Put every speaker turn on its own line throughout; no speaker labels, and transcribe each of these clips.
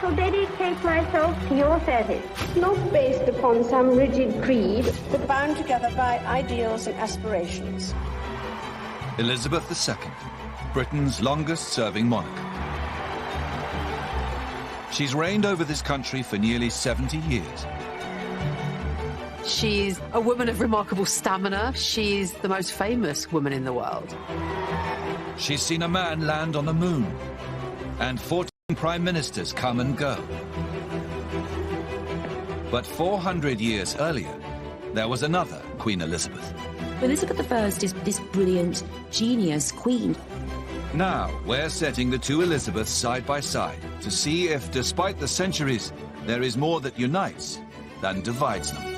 shall dedicate myself to your service.
Not based upon some rigid creed, but bound together by ideals and aspirations.
Elizabeth II, Britain's longest-serving monarch. She's reigned over this country for nearly 70 years.
She's a woman of remarkable stamina. She's the most famous woman in the world.
She's seen a man land on the moon, and 14 prime ministers come and go. But 400 years earlier, there was another Queen Elizabeth.
Elizabeth I is this brilliant, genius queen.
Now, we're setting the two Elizabeths side by side to see if, despite the centuries, there is more that unites than divides them.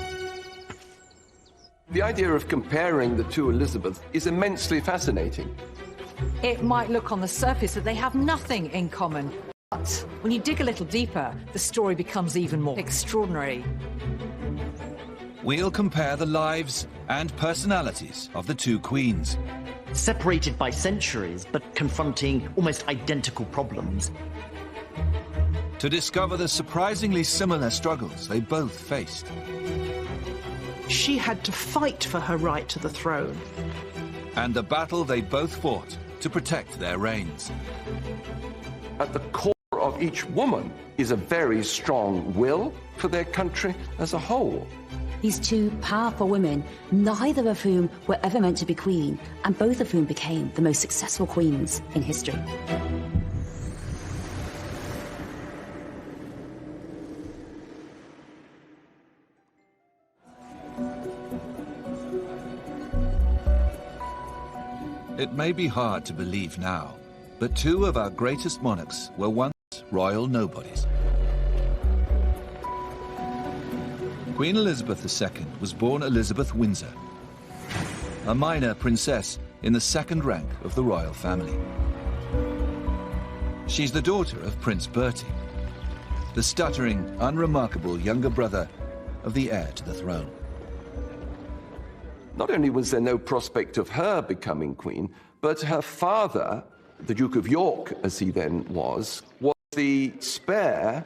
The idea of comparing the two Elizabeths is immensely fascinating.
It might look on the surface that they have nothing in common, but when you dig a little deeper, the story becomes even more extraordinary.
We'll compare the lives and personalities of the two queens.
Separated by centuries, but confronting almost identical problems.
To discover the surprisingly similar struggles they both faced.
She had to fight for her right to the throne.
And the battle they both fought to protect their reigns.
At the core of each woman is a very strong will for their country as a whole.
These two powerful women, neither of whom were ever meant to be queen, and both of whom became the most successful queens in history.
It may be hard to believe now, but two of our greatest monarchs were once royal nobodies. Queen Elizabeth II was born Elizabeth Windsor, a minor princess in the second rank of the royal family. She's the daughter of Prince Bertie, the stuttering, unremarkable younger brother of the heir to the throne.
Not only was there no prospect of her becoming queen, but her father, the Duke of York, as he then was the spare,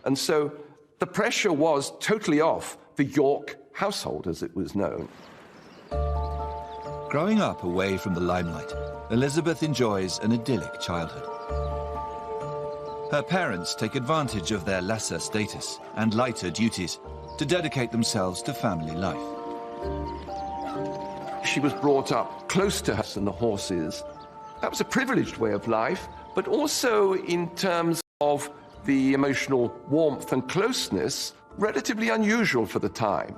and so the pressure was totally off the York household, as it was known.
Growing up away from the limelight, Elizabeth enjoys an idyllic childhood. Her parents take advantage of their lesser status and lighter duties to dedicate themselves to family life.
She was brought up close to us and the horses. That was a privileged way of life, but also in terms of the emotional warmth and closeness, relatively unusual for the time.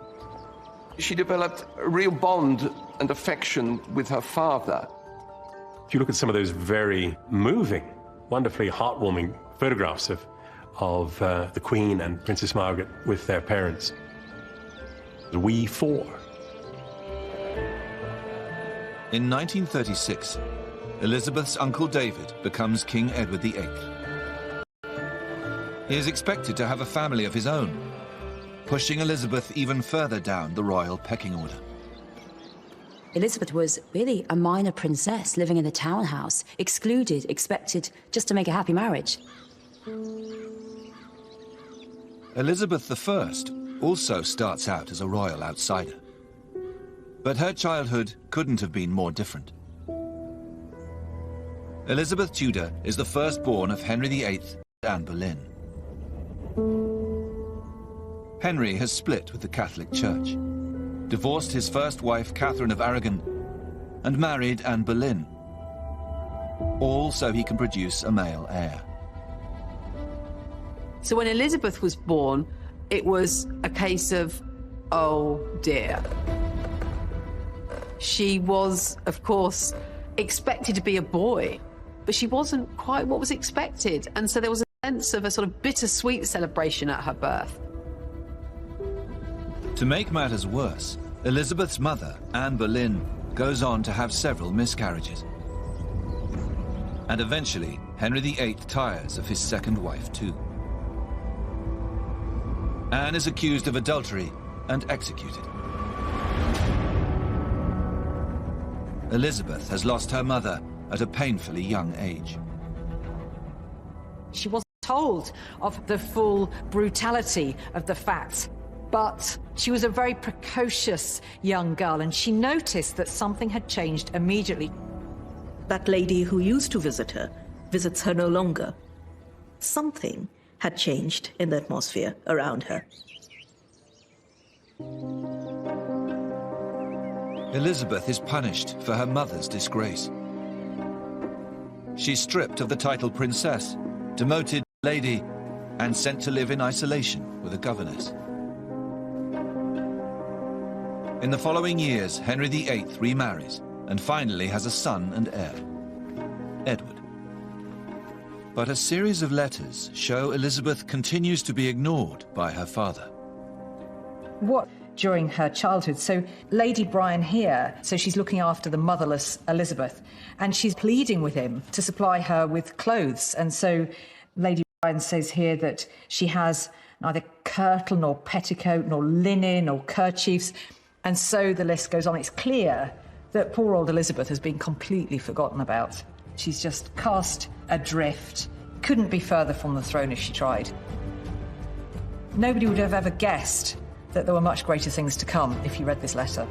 She developed a real bond and affection with her father.
If you look at some of those very moving, wonderfully heartwarming photographs of the Queen and Princess Margaret with their parents, we four.
In 1936, Elizabeth's uncle David becomes King Edward VIII. He is expected to have a family of his own, pushing Elizabeth even further down the royal pecking order.
Elizabeth was really a minor princess living in a townhouse, excluded, expected just to make a happy marriage.
Elizabeth I also starts out as a royal outsider. But her childhood couldn't have been more different. Elizabeth Tudor is the firstborn of Henry VIII and Anne Boleyn. Henry has split with the Catholic Church, divorced his first wife, Catherine of Aragon, and married Anne Boleyn, all so he can produce a male heir.
So when Elizabeth was born, it was a case of, oh dear. She was, of course, expected to be a boy, but she wasn't quite what was expected. And so there was a sense of a sort of bittersweet celebration at her birth.
To make matters worse, Elizabeth's mother, Anne Boleyn, goes on to have several miscarriages. And eventually, Henry VIII tires of his second wife too. Anne is accused of adultery and executed. Elizabeth has lost her mother at a painfully young age.
She wasn't told of the full brutality of the facts. But she was a very precocious young girl, and she noticed that something had changed immediately.
That lady who used to visit her visits her no longer. Something had changed in the atmosphere around her.
Elizabeth is punished for her mother's disgrace. She's stripped of the title princess, demoted lady, and sent to live in isolation with a governess. In the following years, Henry VIII remarries and finally has a son and heir, Edward. But a series of letters show Elizabeth continues to be ignored by her father.
What during her childhood? So Lady Bryan here, so she's looking after the motherless Elizabeth, and she's pleading with him to supply her with clothes. And so Lady Bryan says here that she has neither kirtle nor petticoat nor linen or kerchiefs. And so the list goes on. It's clear that poor old Elizabeth has been completely forgotten about. She's just cast adrift, couldn't be further from the throne if she tried. Nobody would have ever guessed that there were much greater things to come if you read this letter.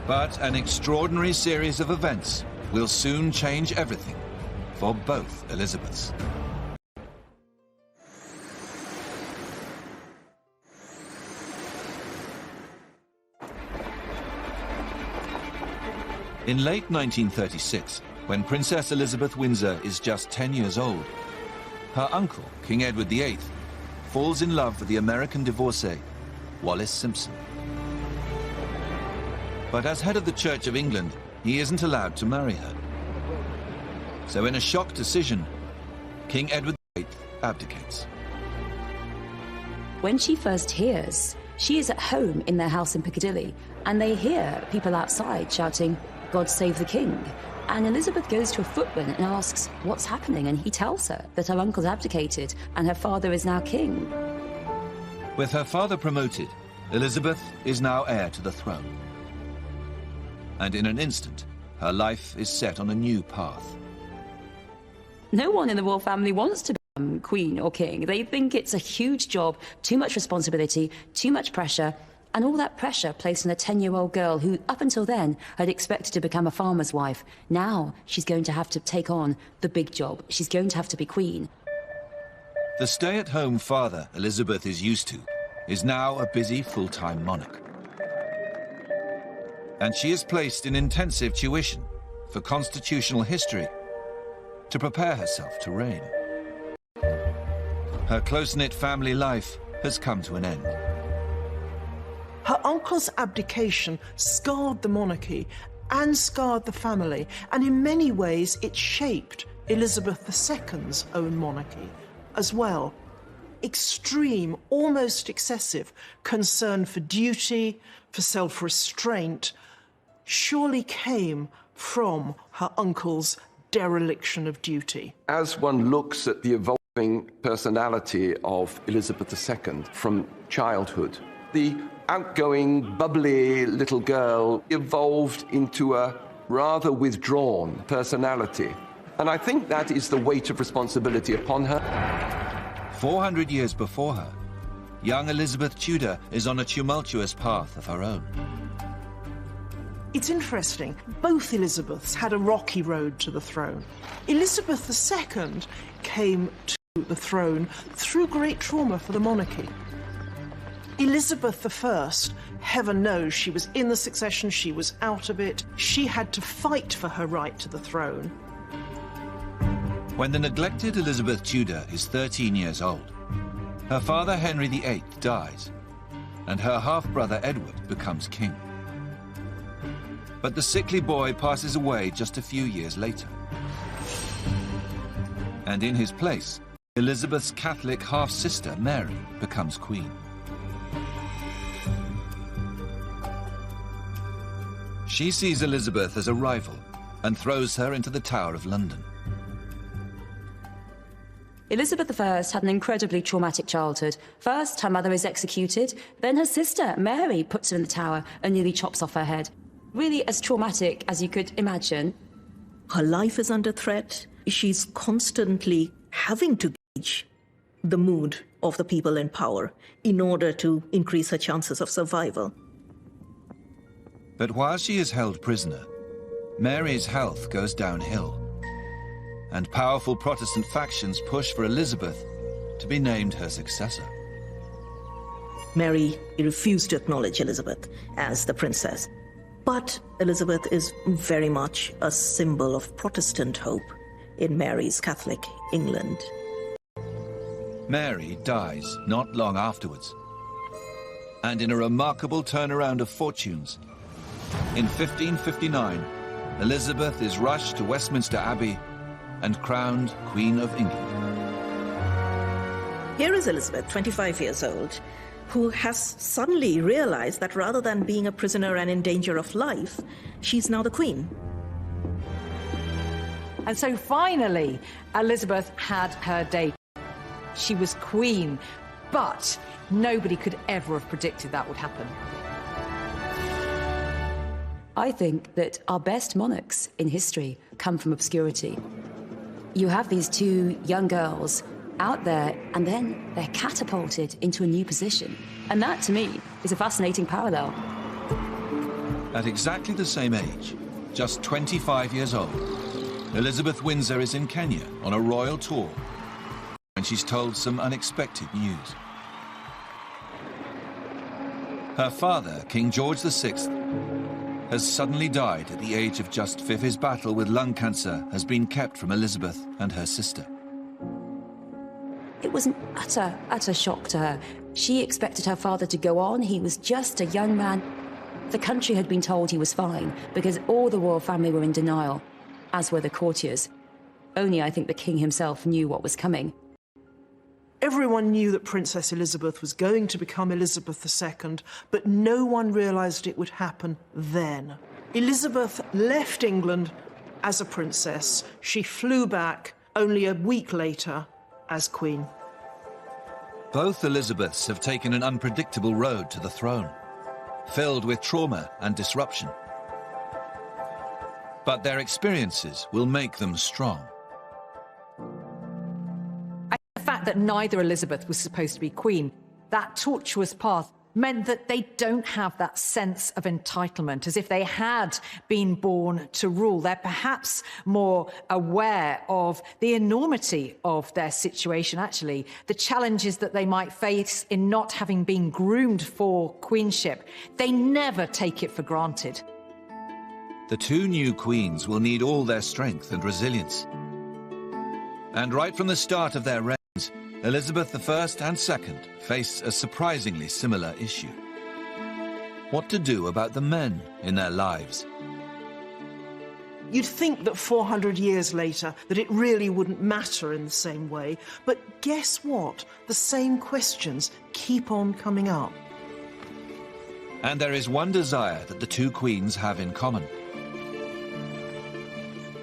But an extraordinary series of events will soon change everything for both Elizabeths. In late 1936, when Princess Elizabeth Windsor is just 10 years old, her uncle, King Edward VIII, falls in love with the American divorcee, Wallis Simpson. But as head of the Church of England, he isn't allowed to marry her. So in a shock decision, King Edward VIII abdicates.
When she first hears, she is at home in their house in Piccadilly, and they hear people outside shouting, "God save the King." And Elizabeth goes to a footman and asks what's happening, and he tells her that her uncle's abdicated and her father is now king.
With her father promoted, Elizabeth is now heir to the throne. And in an instant, her life is set on a new path.
No one in the royal family wants to become queen or king. They think it's a huge job, too much responsibility, too much pressure, and all that pressure placed on a 10-year-old girl who, up until then, had expected to become a farmer's wife. Now she's going to have to take on the big job. She's going to have to be queen.
The stay-at-home father Elizabeth is used to is now a busy full-time monarch. And she is placed in intensive tuition for constitutional history to prepare herself to reign. Her close-knit family life has come to an end.
Her uncle's abdication scarred the monarchy and scarred the family, and in many ways it shaped Elizabeth II's own monarchy as well. Extreme, almost excessive concern for duty, for self-restraint, surely came from her uncle's dereliction of duty.
As one looks at the evolving personality of Elizabeth II from childhood, the outgoing, bubbly little girl evolved into a rather withdrawn personality. And I think that is the weight of responsibility upon her.
400 years before her, young Elizabeth Tudor is on a tumultuous path of her own.
It's interesting, both Elizabeths had a rocky road to the throne. Elizabeth II came to the throne through great trauma for the monarchy. Elizabeth I, heaven knows, she was in the succession, she was out of it. She had to fight for her right to the throne.
When the neglected Elizabeth Tudor is 13 years old, her father Henry VIII dies, and her half-brother Edward becomes king. But the sickly boy passes away just a few years later. And in his place, Elizabeth's Catholic half-sister Mary becomes queen. She sees Elizabeth as a rival and throws her into the Tower of London.
Elizabeth I had an incredibly traumatic childhood. First, her mother is executed, then her sister, Mary, puts her in the tower and nearly chops off her head. Really as traumatic as you could imagine.
Her life is under threat. She's constantly having to
the mood of the people in power in order to increase her chances of survival.
But while she is held prisoner, Mary's health goes downhill, and powerful Protestant factions push for Elizabeth to be named her successor.
Mary refused to acknowledge Elizabeth as the princess, but Elizabeth is very much a symbol of Protestant hope in Mary's Catholic England.
Mary dies not long afterwards, and in a remarkable turnaround of fortunes, in 1559, Elizabeth is rushed to Westminster Abbey and crowned Queen of England.
Here is Elizabeth, 25 years old, who has suddenly realized that rather than being a prisoner and in danger of life, she's now the Queen.
And so finally, Elizabeth had her day. She was Queen, but nobody could ever have predicted that would happen.
I think that our best monarchs in history come from obscurity. You have these two young girls out there, and then they're catapulted into a new position. And that, to me, is a fascinating parallel.
At exactly the same age, just 25 years old, Elizabeth Windsor is in Kenya on a royal tour when she's told some unexpected news. Her father, King George VI, has suddenly died at the age of just 5. His battle with lung cancer has been kept from Elizabeth and her sister.
It was an utter shock to her. She expected her father to go on. He was just a young man. The country had been told he was fine because all the royal family were in denial, as were the courtiers. Only I think the king himself knew what was coming.
Everyone knew that Princess Elizabeth was going to become Elizabeth II, but no one realised it would happen then. Elizabeth left England as a princess. She flew back only a week later as Queen.
Both Elizabeths have taken an unpredictable road to the throne, filled with trauma and disruption. But their experiences will make them strong.
The fact that neither Elizabeth was supposed to be Queen, that tortuous path, meant that they don't have that sense of entitlement, as if they had been born to rule. They're perhaps more aware of the enormity of their situation, actually, the challenges that they might face in not having been groomed for queenship. They never take it for granted.
The two new queens will need all their strength and resilience. And right from the start of their reigns, Elizabeth I and II face a surprisingly similar issue. What to do about the men in their lives?
You'd think that 400 years later that it really wouldn't matter in the same way, but guess what? The same questions keep on coming up.
And there is one desire that the two queens have in common.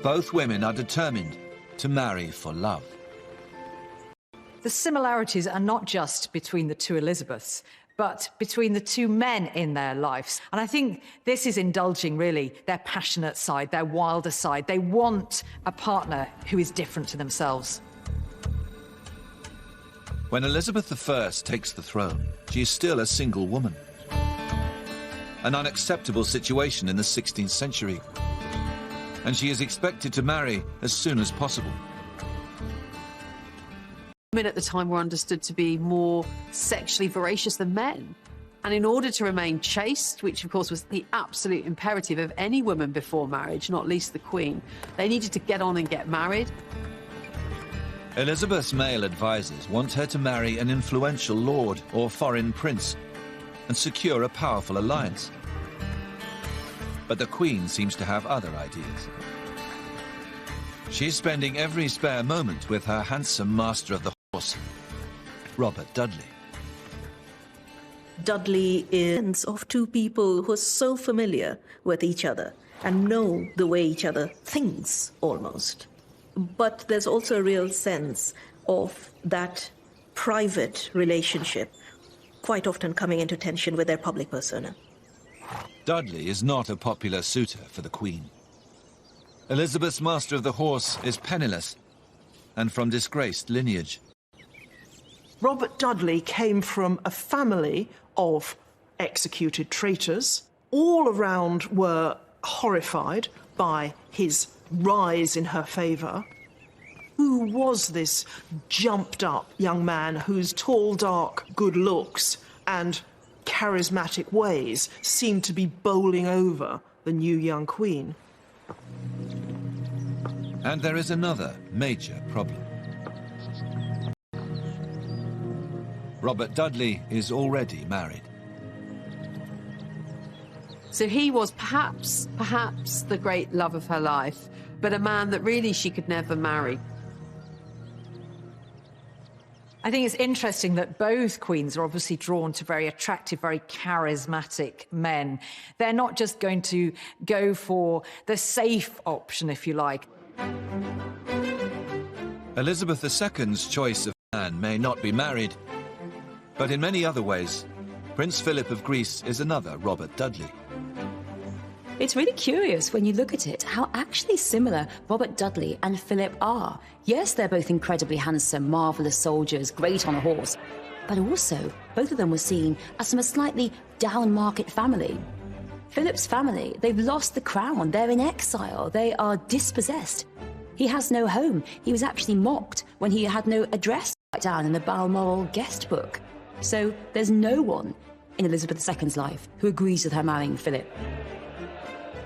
Both women are determined to marry for love.
The similarities are not just between the two Elizabeths, but between the two men in their lives. And I think this is indulging, really, their passionate side, their wilder side. They want a partner who is different to themselves.
When Elizabeth I takes the throne, she is still a single woman. An unacceptable situation in the 16th century. And she is expected to marry as soon as possible.
Women at the time were understood to be more sexually voracious than men. And in order to remain chaste, which of course was the absolute imperative of any woman before marriage, not least the Queen, they needed to get on and get married.
Elizabeth's male advisors want her to marry an influential lord or foreign prince and secure a powerful alliance. But the Queen seems to have other ideas. She's spending every spare moment with her handsome master of the horse, Robert Dudley.
Dudley is of two people who are so familiar with each other and know the way each other thinks, almost. But there's also a real sense of that private relationship quite often coming into tension with their public persona.
Dudley is not a popular suitor for the Queen. Elizabeth's master of the horse is penniless and from disgraced lineage.
Robert Dudley came from a family of executed traitors. All around were horrified by his rise in her favour. Who was this jumped-up young man whose tall, dark good looks and charismatic ways seemed to be bowling over the new young queen?
And there is another major problem. Robert Dudley is already married.
So he was perhaps the great love of her life, but a man that really she could never marry.
I think it's interesting that both queens are obviously drawn to very attractive, very charismatic men. They're not just going to go for the safe option, if you like.
Elizabeth II's choice of man may not be married, but in many other ways, Prince Philip of Greece is another Robert Dudley.
It's really curious when you look at it how actually similar Robert Dudley and Philip are. Yes, they're both incredibly handsome, marvellous soldiers, great on a horse, but also both of them were seen as from a slightly down-market family. Philip's family, they've lost the crown, they're in exile, they are dispossessed. He has no home. He was actually mocked when he had no address down in the Balmoral guest book. So there's no one in Elizabeth II's life who agrees with her marrying Philip.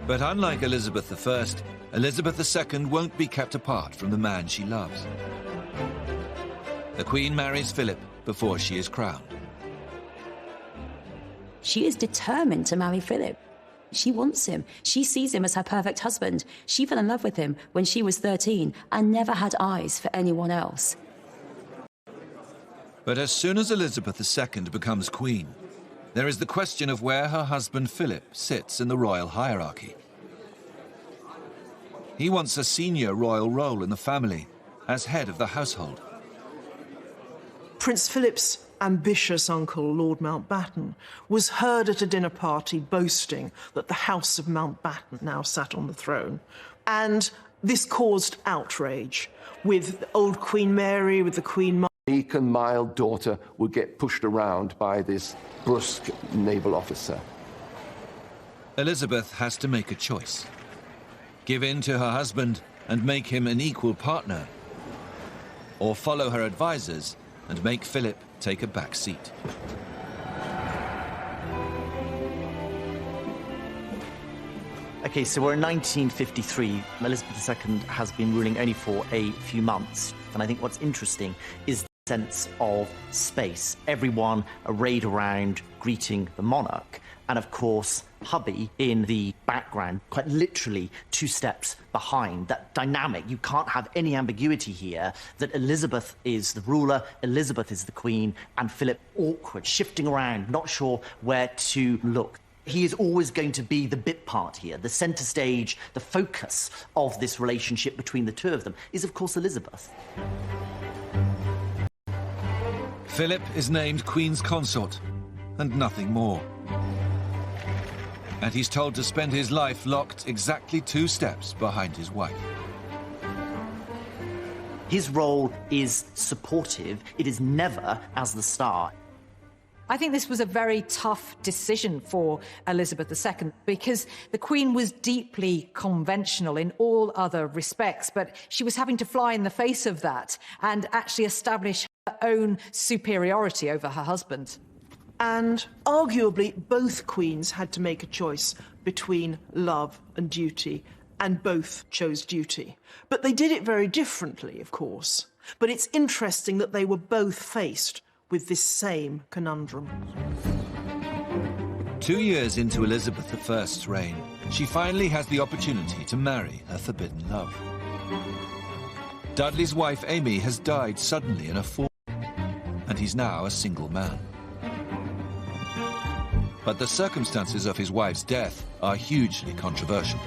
But unlike Elizabeth I, Elizabeth II won't be kept apart from the man she loves. The Queen marries Philip before she is crowned.
She is determined to marry Philip. She wants him. She sees him as her perfect husband. She fell in love with him when she was 13 and never had eyes for anyone else.
But as soon as Elizabeth II becomes queen, there is the question of where her husband Philip sits in the royal hierarchy. He wants a senior royal role in the family as head of the household.
Prince Philip's ambitious uncle, Lord Mountbatten, was heard at a dinner party boasting that the House of Mountbatten now sat on the throne. And this caused outrage, with old Queen Mary, with the Queen
meek and mild daughter would get pushed around by this brusque naval officer.
Elizabeth has to make a choice. Give in to her husband and make him an equal partner, or follow her advisors and make Philip take a back seat.
Okay, so we're in 1953. Elizabeth II has been ruling only for a few months. And I think what's interesting is the sense of space. Everyone arrayed around greeting the monarch. And of course, hubby in the background, quite literally 2 steps behind. That dynamic, you can't have any ambiguity here that Elizabeth is the ruler, Elizabeth is the queen, and Philip awkward, shifting around, not sure where to look. He is always going to be the bit part here. The centre stage, the focus of this relationship between the two of them is, of course, Elizabeth.
Philip is named Queen's consort, and nothing more. And he's told to spend his life locked exactly 2 steps behind his wife.
His role is supportive. It is never as the star.
I think this was a very tough decision for Elizabeth II because the Queen was deeply conventional in all other respects, but she was having to fly in the face of that and actually establish her own superiority over her husband.
And arguably, both queens had to make a choice between love and duty, and both chose duty. But they did it very differently, of course. But it's interesting that they were both faced with this same conundrum.
2 years into Elizabeth I's reign, she finally has the opportunity to marry her forbidden love. Dudley's wife Amy has died suddenly in a fall, and he's now a single man. But the circumstances of his wife's death are hugely controversial.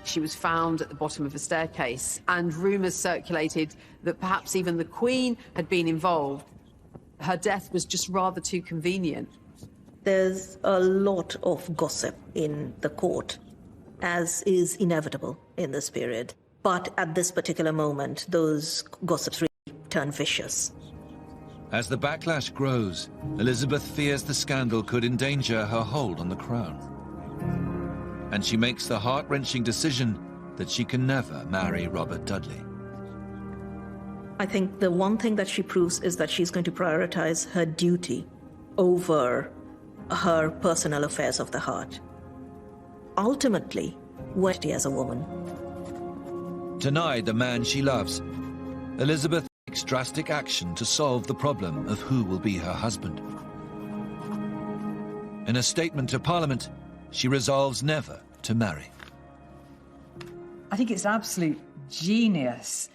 She was found at the bottom of a staircase, and rumours circulated that perhaps even the Queen had been involved. Her death was just rather too convenient.
There's a lot of gossip in the court, as is inevitable in this period. But at this particular moment, those gossips really turn vicious.
As the backlash grows, Elizabeth fears the scandal could endanger her hold on the crown. And she makes the heart-wrenching decision that she can never marry Robert Dudley.
I think the one thing that she proves is that she's going to prioritize her duty over her personal affairs of the heart. Ultimately, what as a woman.
Denied the man she loves, Elizabeth takes drastic action to solve the problem of who will be her husband. In a statement to Parliament, she resolves never to marry.
I think it's absolute genius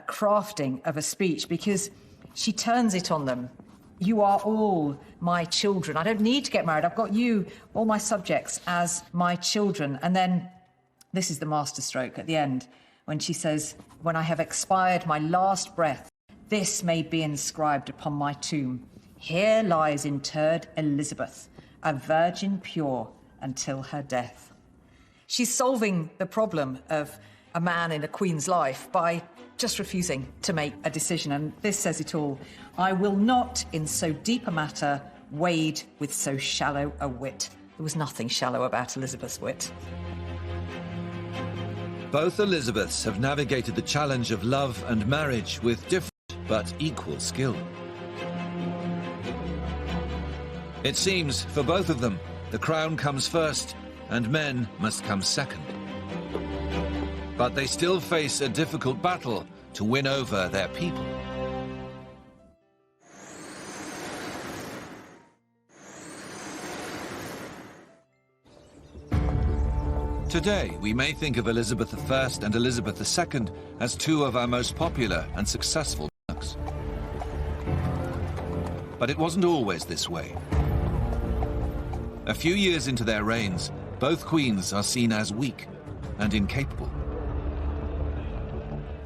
crafting of a speech, because she turns it on them. You are all my children. I don't need to get married. I've got you, all my subjects, as my children. And then this is the masterstroke at the end, when she says, when I have expired my last breath, this may be inscribed upon my tomb. Here lies interred Elizabeth, a virgin pure until her death. She's solving the problem of a man in a queen's life by just refusing to make a decision. And this says it all. I will not, in so deep a matter, wade with so shallow a wit. There was nothing shallow about Elizabeth's wit.
Both Elizabeths have navigated the challenge of love and marriage with different but equal skill. It seems, for both of them, the crown comes first and men must come second. But they still face a difficult battle to win over their people. Today, we may think of Elizabeth I and Elizabeth II as two of our most popular and successful monarchs. But it wasn't always this way. A few years into their reigns, both queens are seen as weak and incapable.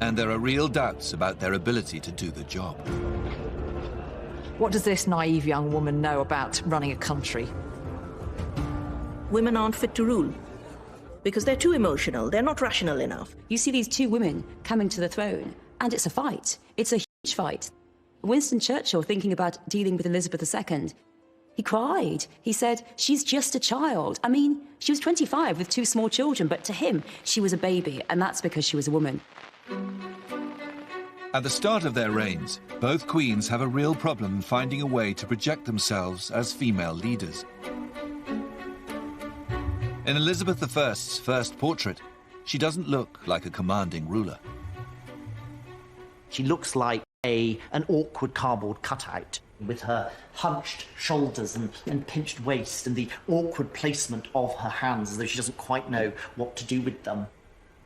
And there are real doubts about their ability to do the job.
What does this naive young woman know about running a country?
Women aren't fit to rule because they're too emotional. They're not rational enough.
You see these two women coming to the throne, and it's a fight. It's a huge fight. Winston Churchill, thinking about dealing with Elizabeth II, he cried. He said, she's just a child. I mean, she was 25 with two small children, but to him, she was a baby, and that's because she was a woman.
At the start of their reigns, both queens have a real problem finding a way to project themselves as female leaders. In Elizabeth I's first portrait, she doesn't look like a commanding ruler.
She looks like an awkward cardboard cutout, with her hunched shoulders and pinched waist and the awkward placement of her hands, as though she doesn't quite know what to do with them.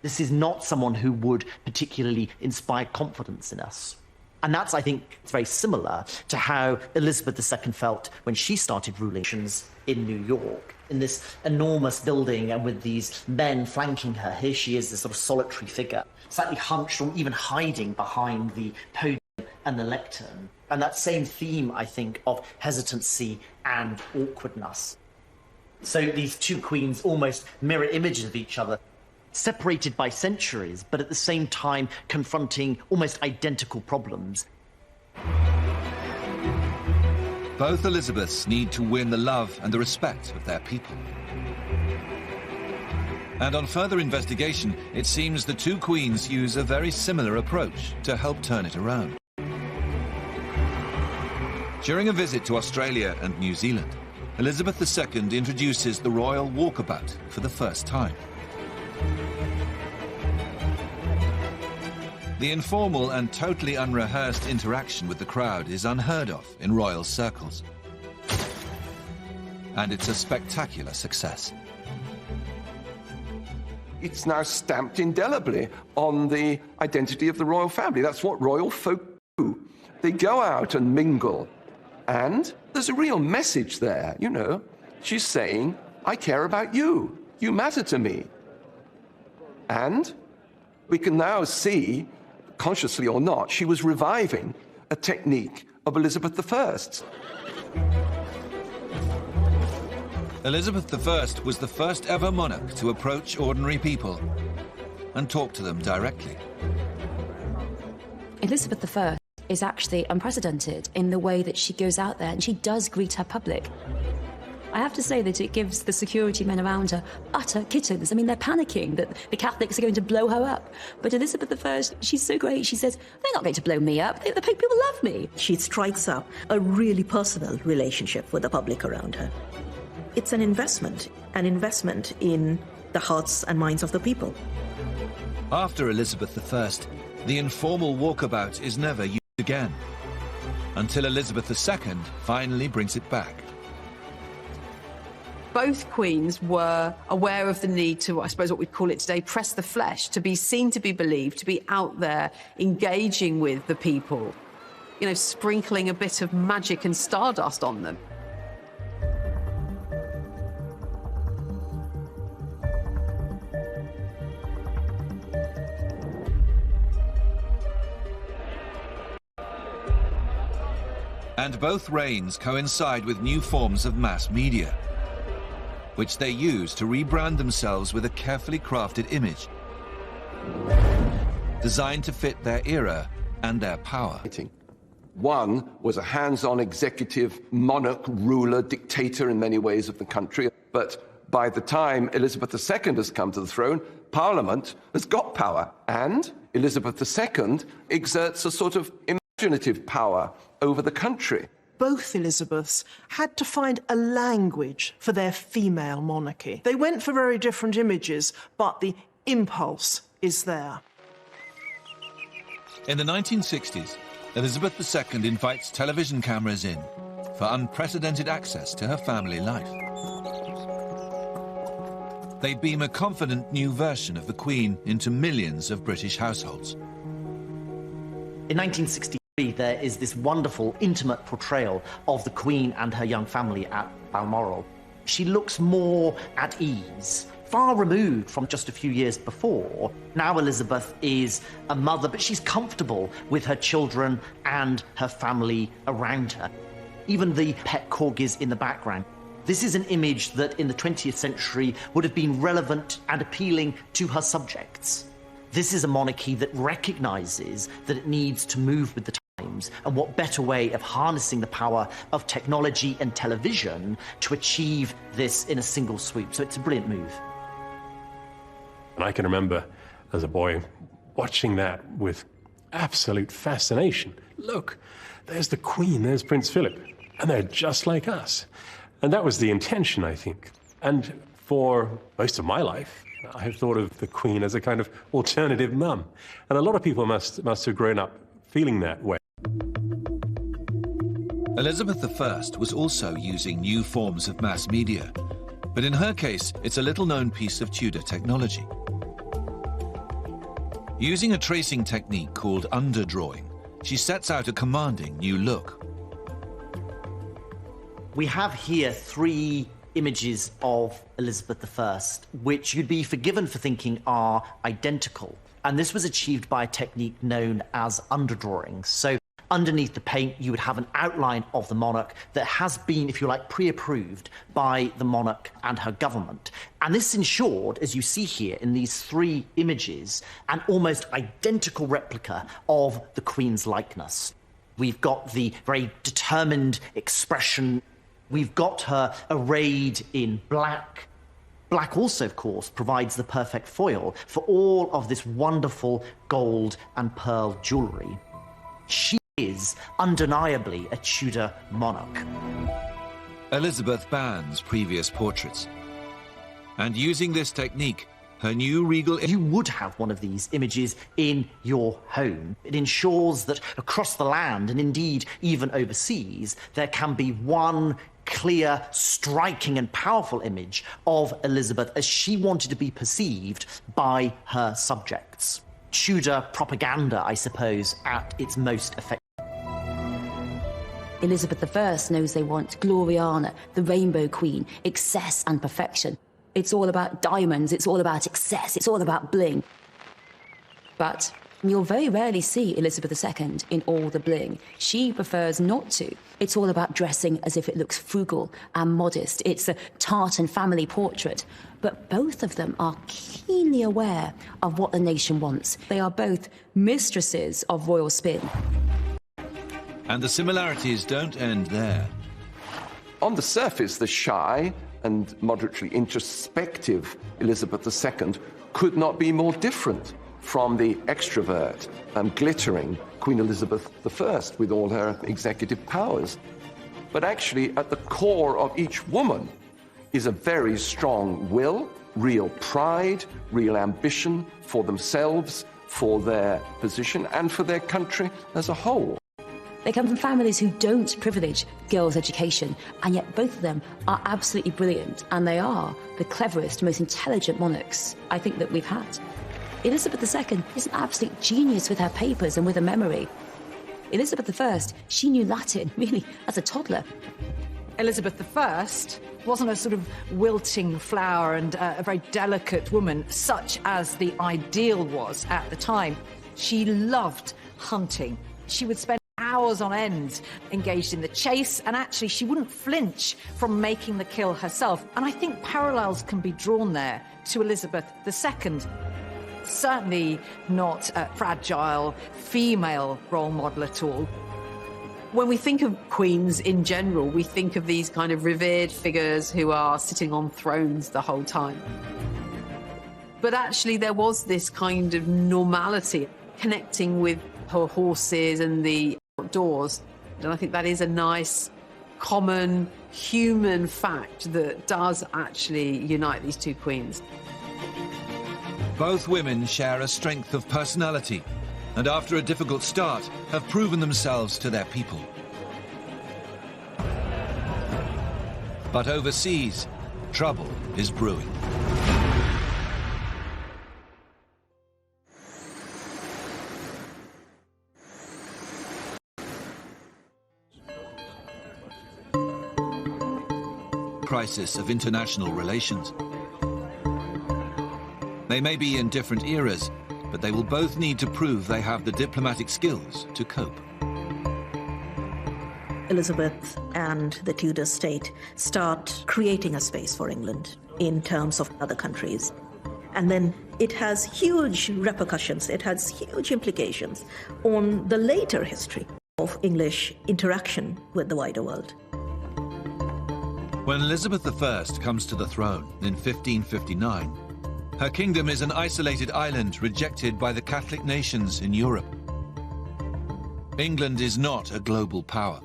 This is not someone who would particularly inspire confidence in us. And that's, I think, it's very similar to how Elizabeth II felt when she started ruling in New York, in this enormous building and with these men flanking her. Here she is, this sort of solitary figure, slightly hunched or even hiding behind the podium and the lectern. And that same theme, I think, of hesitancy and awkwardness. So these two queens almost mirror images of each other, separated by centuries, but at the same time confronting almost identical problems.
Both Elizabeths need to win the love and the respect of their people. And on further investigation, it seems the two queens use a very similar approach to help turn it around. During a visit to Australia and New Zealand, Elizabeth II introduces the royal walkabout for the first time. The informal and totally unrehearsed interaction with the crowd is unheard of in royal circles. And it's a spectacular success.
It's now stamped indelibly on the identity of the royal family. That's what royal folk do. They go out and mingle. And there's a real message there, you know. She's saying, I care about you. You matter to me. And we can now see, consciously or not, she was reviving a technique of Elizabeth I.
Elizabeth I was the first ever monarch to approach ordinary people and talk to them directly.
Elizabeth I is actually unprecedented in the way that she goes out there and she does greet her public. I have to say that it gives the security men around her utter kittens. I mean, they're panicking that the Catholics are going to blow her up. But Elizabeth I, she's so great. She says, they're not going to blow me up. The people love me.
She strikes up a really personal relationship with the public around her. It's an investment in the hearts and minds of the people.
After Elizabeth I, the informal walkabout is never used again, until Elizabeth II finally brings it back.
Both queens were aware of the need to, I suppose what we'd call it today, press the flesh, to be seen, to be believed, to be out there engaging with the people, you know, sprinkling a bit of magic and stardust on them.
And both reigns coincide with new forms of mass media, which they use to rebrand themselves with a carefully crafted image, designed to fit their era and their power.
One was a hands-on executive, monarch, ruler, dictator in many ways of the country. But by the time Elizabeth II has come to the throne, Parliament has got power. And Elizabeth II exerts a sort of imaginative power over the country.
Both Elizabeths had to find a language for their female monarchy. They went for very different images, but the impulse is there.
In the 1960s, Elizabeth II invites television cameras in for unprecedented access to her family life. They beam a confident new version of the Queen into millions of British households.
In 1963, there is this wonderful, intimate portrayal of the Queen and her young family at Balmoral. She looks more at ease, far removed from just a few years before. Now Elizabeth is a mother, but she's comfortable with her children and her family around her. Even the pet corgis in the background. This is an image that in the 20th century would have been relevant and appealing to her subjects. This is a monarchy that recognises that it needs to move with the times, and what better way of harnessing the power of technology and television to achieve this in a single swoop. So it's a brilliant move.
And I can remember as a boy watching that with absolute fascination. Look, there's the Queen, there's Prince Philip, and they're just like us. And that was the intention, I think. And for most of my life, I have thought of the Queen as a kind of alternative mum. And a lot of people must have grown up feeling that way.
Elizabeth I was also using new forms of mass media, but in her case, it's a little-known piece of Tudor technology. Using a tracing technique called underdrawing, she sets out a commanding new look.
We have here 3 images of Elizabeth I, which you'd be forgiven for thinking are identical. And this was achieved by a technique known as underdrawing. So underneath the paint, you would have an outline of the monarch that has been, if you like, pre-approved by the monarch and her government. And this ensured, as you see here in these 3 images, an almost identical replica of the Queen's likeness. We've got the very determined expression. We've got her arrayed in black. Black also, of course, provides the perfect foil for all of this wonderful gold and pearl jewellery. She is undeniably a Tudor monarch.
Elizabeth bans previous portraits. And using this technique, her new regal...
You would have one of these images in your home. It ensures that across the land, and indeed even overseas, there can be one clear, striking and powerful image of Elizabeth as she wanted to be perceived by her subjects. Tudor propaganda, I suppose, at its most effective.
Elizabeth I knows they want Gloriana, the Rainbow Queen, excess and perfection. It's all about diamonds, it's all about excess, it's all about bling. But you'll very rarely see Elizabeth II in all the bling. She prefers not to. It's all about dressing as if it looks frugal and modest. It's a tartan family portrait. But both of them are keenly aware of what the nation wants. They are both mistresses of royal spin.
And the similarities don't end there.
On the surface, the shy and moderately introspective Elizabeth II could not be more different from the extrovert and glittering Queen Elizabeth I with all her executive powers. But actually, at the core of each woman is a very strong will, real pride, real ambition for themselves, for their position, and for their country as a whole.
They come from families who don't privilege girls' education, and yet both of them are absolutely brilliant, and they are the cleverest, most intelligent monarchs I think that we've had. Elizabeth II is an absolute genius with her papers and with her memory. Elizabeth I, she knew Latin, really, as a toddler.
Elizabeth I wasn't a sort of wilting flower and a very delicate woman, such as the ideal was at the time. She loved hunting. She would spend hours on end engaged in the chase, and actually she wouldn't flinch from making the kill herself. And I think parallels can be drawn there to Elizabeth II. Certainly not a fragile female role model at all.
When we think of queens in general, we think of these kind of revered figures who are sitting on thrones the whole time. But actually there was this kind of normality, connecting with her horses and the outdoors. And I think that is a nice, common, human fact that does actually unite these two queens.
Both women share a strength of personality, and after a difficult start, have proven themselves to their people. But overseas, trouble is brewing. Crisis of international relations. They may be in different eras, but they will both need to prove they have the diplomatic skills to cope.
Elizabeth and the Tudor state start creating a space for England in terms of other countries. And then it has huge repercussions, it has huge implications on the later history of English interaction with the wider world.
When Elizabeth I comes to the throne in 1559, her kingdom is an isolated island rejected by the Catholic nations in Europe. England is not a global power.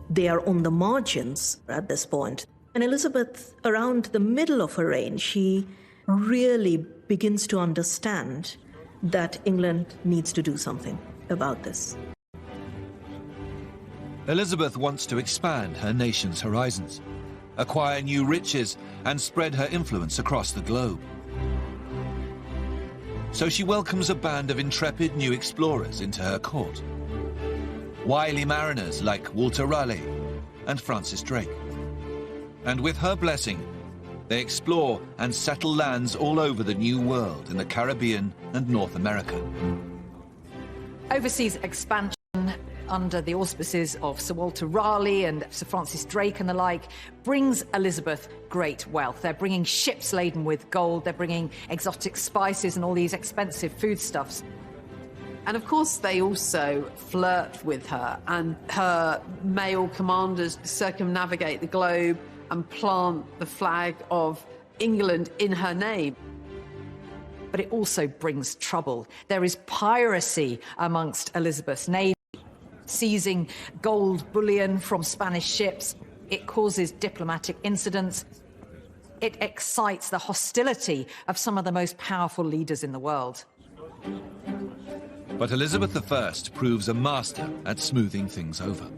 They are on the margins at this point. And Elizabeth, around the middle of her reign, she really begins to understand that England needs to do something about this.
Elizabeth wants to expand her nation's horizons, acquire new riches, and spread her influence across the globe. So she welcomes a band of intrepid new explorers into her court. Wily mariners like Walter Raleigh and Francis Drake. And with her blessing, they explore and settle lands all over the New World in the Caribbean and North America.
Overseas expansion under the auspices of Sir Walter Raleigh and Sir Francis Drake and the like brings Elizabeth great wealth. They're bringing ships laden with gold, they're bringing exotic spices and all these expensive foodstuffs.
And of course they also flirt with her, and her male commanders circumnavigate the globe and plant the flag of England in her name.
But it also brings trouble. There is piracy amongst Elizabeth's navy, seizing gold bullion from Spanish ships. It causes diplomatic incidents. It excites the hostility of some of the most powerful leaders in the world.
But Elizabeth I proves a master at smoothing things over.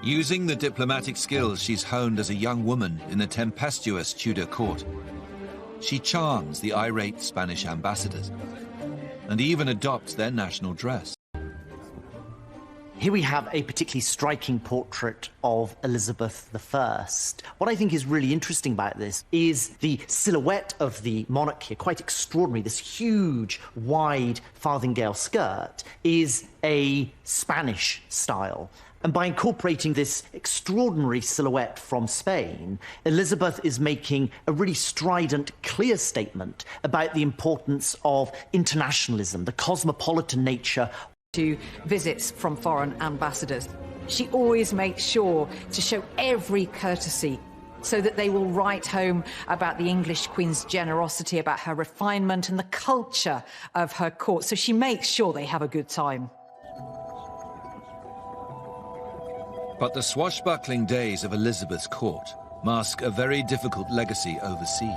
Using the diplomatic skills she's honed as a young woman in the tempestuous Tudor court, she charms the irate Spanish ambassadors and even adopts their national dress.
Here we have a particularly striking portrait of Elizabeth I. What I think is really interesting about this is the silhouette of the monarch here, quite extraordinary. This huge, wide farthingale skirt is a Spanish style. And by incorporating this extraordinary silhouette from Spain, Elizabeth is making a really strident, clear statement about the importance of internationalism, the cosmopolitan nature
to visits from foreign ambassadors. She always makes sure to show every courtesy so that they will write home about the English Queen's generosity, about her refinement and the culture of her court. So she makes sure they have a good time.
But the swashbuckling days of Elizabeth's court mask a very difficult legacy overseas.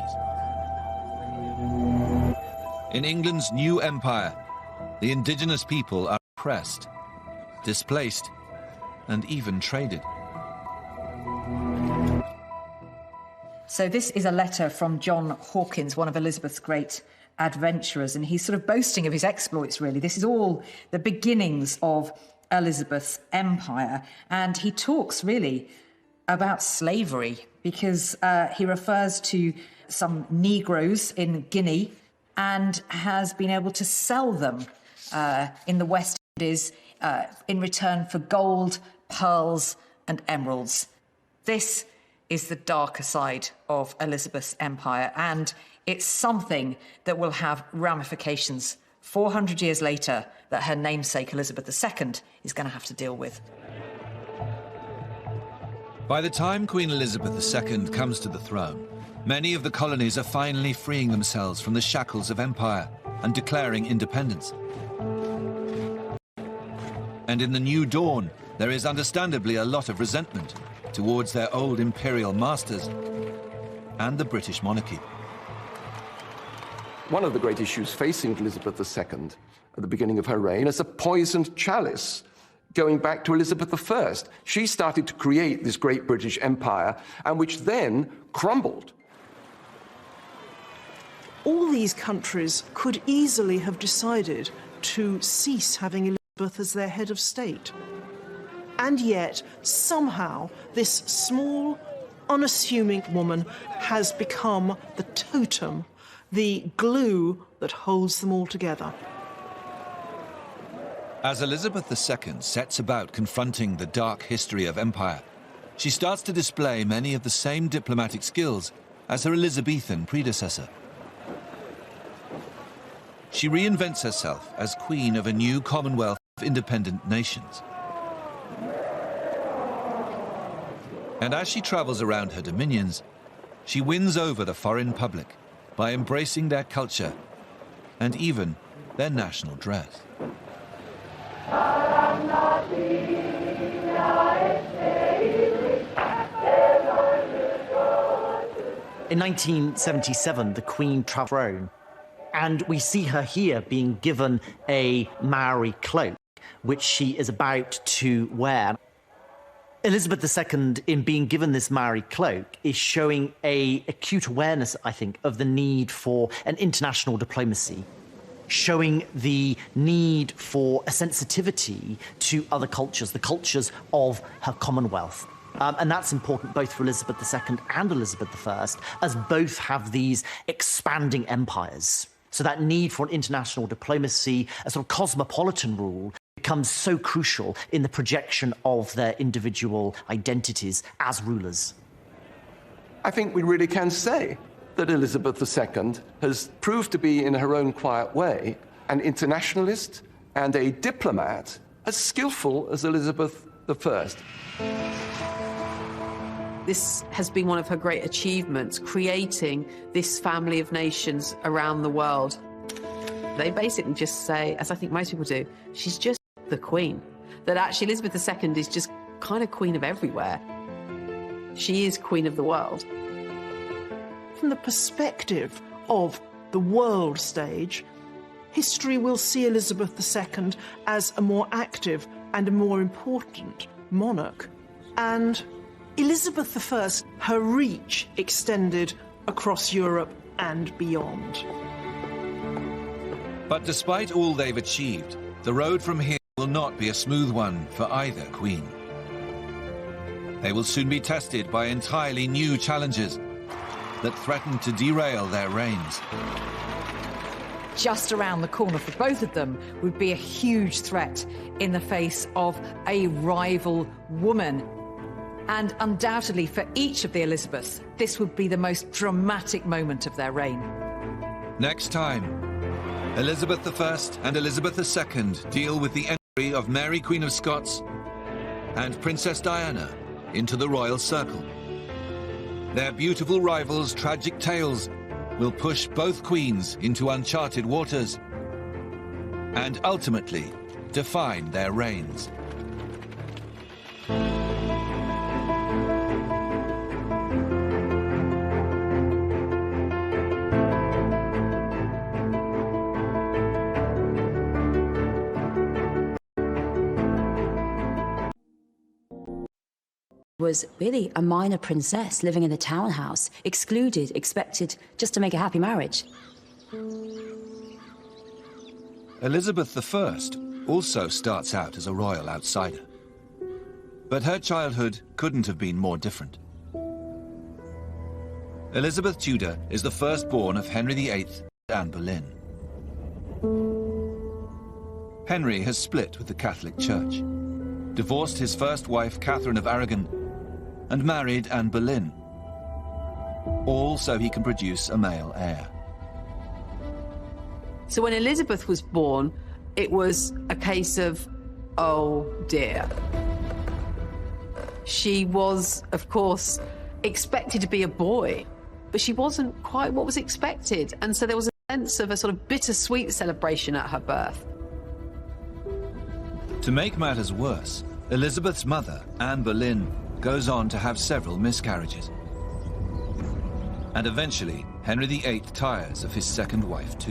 In England's new empire, the indigenous people are oppressed, displaced, and even traded.
So this is a letter from John Hawkins, one of Elizabeth's great adventurers, and he's sort of boasting of his exploits, really. This is all the beginnings of Elizabeth's empire, and he talks really about slavery because he refers to some Negroes in Guinea and has been able to sell them in the West Indies in return for gold, pearls and emeralds. This is the darker side of Elizabeth's empire, and it's something that will have ramifications 400 years later that her namesake Elizabeth II is going to have to deal with.
By the time Queen Elizabeth II comes to the throne, many of the colonies are finally freeing themselves from the shackles of empire and declaring independence. And in the new dawn, there is understandably a lot of resentment towards their old imperial masters and the British monarchy.
One of the great issues facing Elizabeth II at the beginning of her reign is a poisoned chalice going back to Elizabeth I. She started to create this great British Empire, and which then crumbled.
All these countries could easily have decided to cease having Elizabeth as their head of state. And yet, somehow, this small, unassuming woman has become the totem, the glue that holds them all together.
As Elizabeth II sets about confronting the dark history of empire, she starts to display many of the same diplomatic skills as her Elizabethan predecessor. She reinvents herself as queen of a new Commonwealth of independent nations. And as she travels around her dominions, she wins over the foreign public by embracing their culture and even their national dress.
In 1977, the Queen travelled Rome, and we see her here being given a Maori cloak, which she is about to wear. Elizabeth II, in being given this Maori cloak, is showing an acute awareness, I think, of the need for an international diplomacy, showing the need for a sensitivity to other cultures, the cultures of her Commonwealth. And that's important both for Elizabeth II and Elizabeth I, as both have these expanding empires. So that need for an international diplomacy, a sort of cosmopolitan rule, becomes so crucial in the projection of their individual identities as rulers.
I think we really can say that Elizabeth II has proved to be, in her own quiet way, an internationalist and a diplomat as skillful as Elizabeth I.
This has been one of her great achievements, creating this family of nations around the world. They basically just say, as I think most people do, she's just the queen. That actually Elizabeth II is just kind of queen of everywhere. She is queen of the world.
From the perspective of the world stage, history will see Elizabeth II as a more active and a more important monarch. And Elizabeth I, her reach extended across Europe and beyond.
But despite all they've achieved, the road from here will not be a smooth one for either queen. They will soon be tested by entirely new challenges that threaten to derail their reigns.
Just around the corner for both of them would be a huge threat in the face of a rival woman. And undoubtedly for each of the Elizabeths, this would be the most dramatic moment of their reign.
Next time, Elizabeth I and Elizabeth II deal with the of Mary, Queen of Scots, and Princess Diana into the royal circle. Their beautiful rivals' tragic tales will push both queens into uncharted waters and ultimately define their reigns.
Was really a minor princess living in the townhouse, excluded, expected just to make a happy marriage.
Elizabeth I also starts out as a royal outsider. But her childhood couldn't have been more different. Elizabeth Tudor is the firstborn of Henry VIII and Anne Boleyn. Henry has split with the Catholic Church, divorced his first wife, Catherine of Aragon, and married Anne Boleyn, all so he can produce a male heir.
So when Elizabeth was born, it was a case of, oh dear. She was, of course, expected to be a boy, but she wasn't quite what was expected. And so there was a sense of a sort of bittersweet celebration at her birth.
To make matters worse, Elizabeth's mother, Anne Boleyn, goes on to have several miscarriages. And eventually, Henry VIII tires of his second wife too.